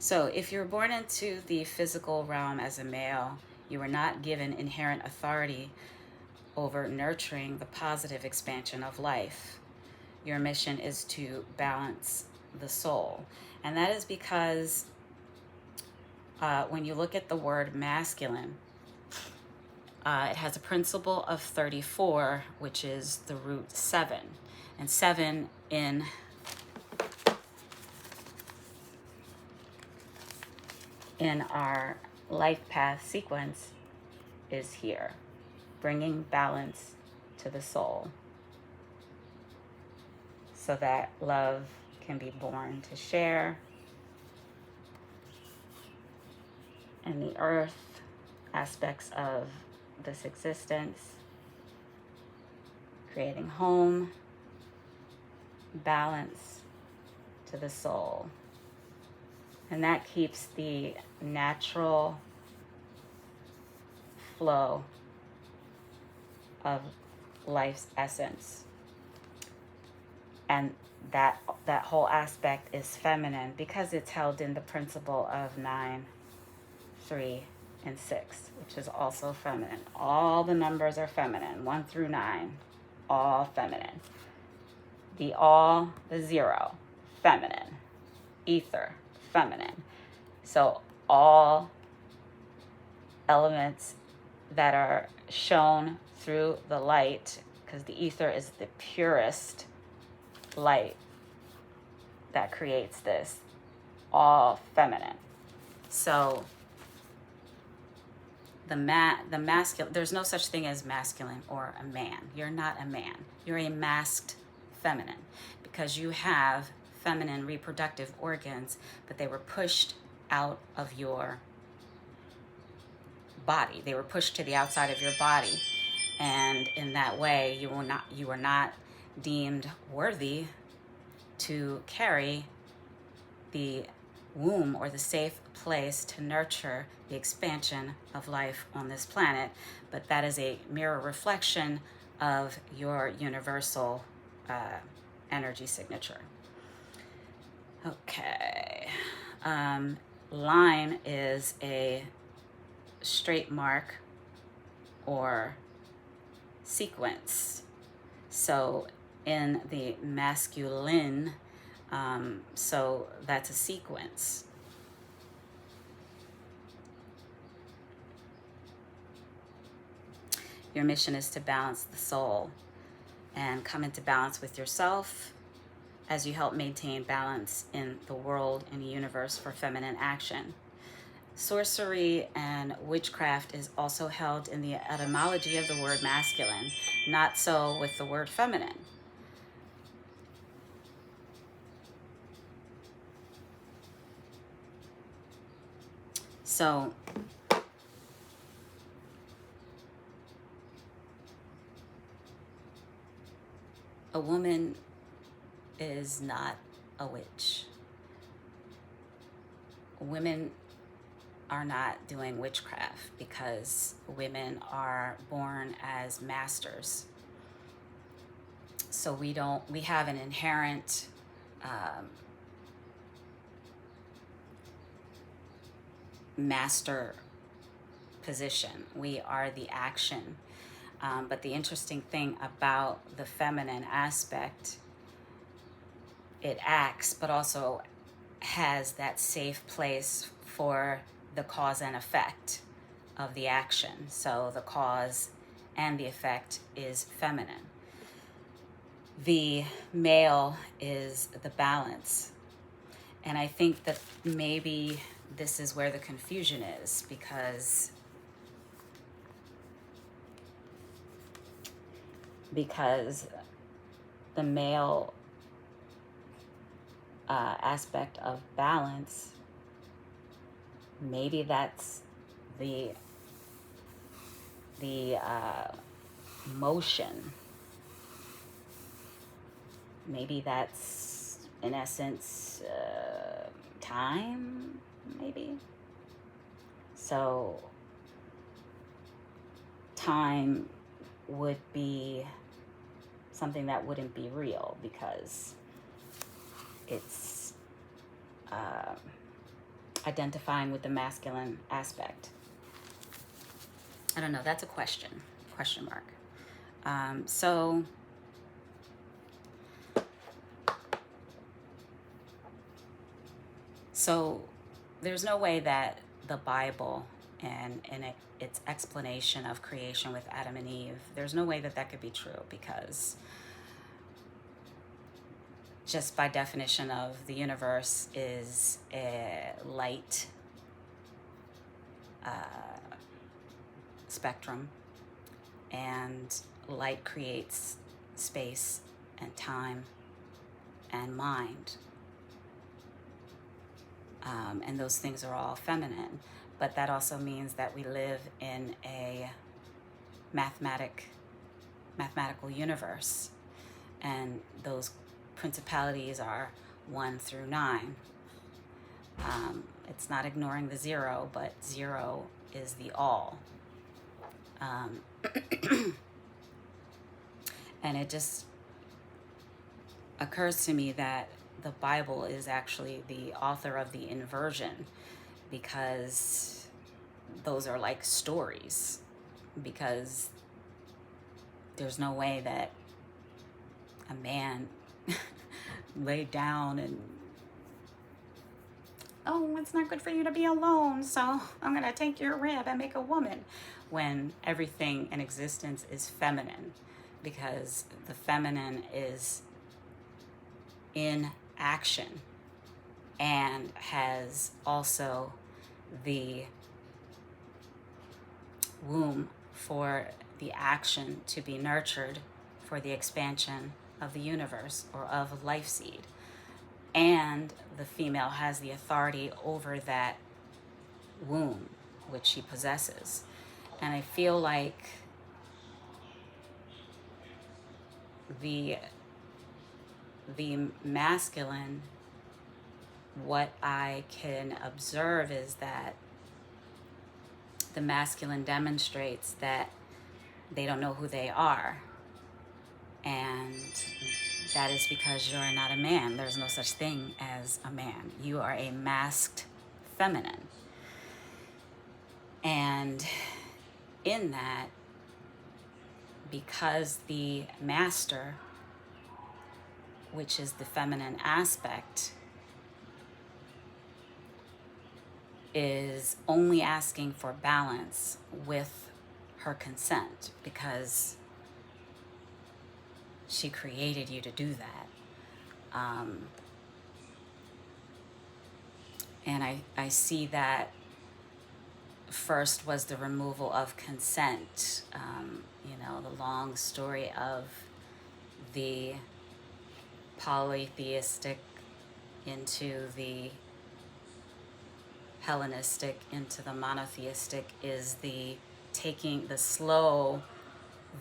So if you're born into the physical realm as a male, you are not given inherent authority over nurturing the positive expansion of life. Your mission is to balance the soul. And that is because when you look at the word masculine, it has a principle of 34, which is the root 7. And 7 in our life path sequence is here, bringing balance to the soul so that love can be born to share, and the earth aspects of this existence, creating home, balance to the soul. And that keeps the natural flow of life's essence. And that whole aspect is feminine because it's held in the principle of 9, 3, and 6, which is also feminine. All the numbers are feminine, 1 through 9, all feminine. The 0, feminine. Ether, feminine. So all elements that are shown through the light, because the ether is the purest light that creates this, all feminine. So the masculine, there's no such thing as masculine or a man. You're not a man. You're a masked feminine because you have feminine reproductive organs, but they were pushed out of your body. They were pushed to the outside of your body. And in that way, you are not deemed worthy to carry the womb or the safe place to nurture the expansion of life on this planet. But that is a mirror reflection of your universal energy signature. Okay. Line is a straight mark or sequence. So in the masculine, so that's a sequence. Your mission is to balance the soul and come into balance with yourself as you help maintain balance in the world and the universe for feminine action. Sorcery and witchcraft is also held in the etymology of the word masculine, not so with the word feminine. So a woman is not a witch. Women are not doing witchcraft because women are born as masters. So we have an inherent master position. We are the action. But the interesting thing about the feminine aspect, it acts, but also has that safe place for the cause and effect of the action. So the cause and the effect is feminine. The male is the balance. And I think that maybe this is where the confusion is, because the male aspect of balance, maybe that's the motion. Maybe that's, in essence, time, maybe. So time would be something that wouldn't be real because it's identifying with the masculine aspect? I don't know. That's a question mark. So there's no way that the Bible and its explanation of creation with Adam and Eve, there's no way that that could be true, because just by definition of the universe is a light spectrum, and light creates space and time and mind. And those things are all feminine. But that also means that we live in a mathematical universe. And those principalities are 1 through 9. It's not ignoring the 0, but 0 is the all. And it just occurs to me that the Bible is actually the author of the inversion, because those are like stories, because there's no way that a man laid down and, oh, it's not good for you to be alone, so I'm gonna take your rib and make a woman, when everything in existence is feminine, because the feminine is in action and has also the womb for the action to be nurtured for the expansion of the universe or of life seed. And the female has the authority over that womb, which she possesses. And I feel like the masculine, what I can observe is that the masculine demonstrates that they don't know who they are. And that is because you're not a man. There's no such thing as a man. You are a masked feminine. And in that, because the master, which is the feminine aspect, is only asking for balance with her consent, because she created you to do that. And I see that first was the removal of consent, the long story of the polytheistic into the Hellenistic into the monotheistic, is the slow,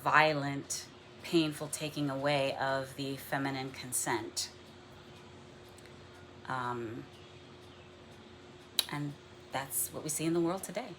violent, painful taking away of the feminine consent. And that's what we see in the world today.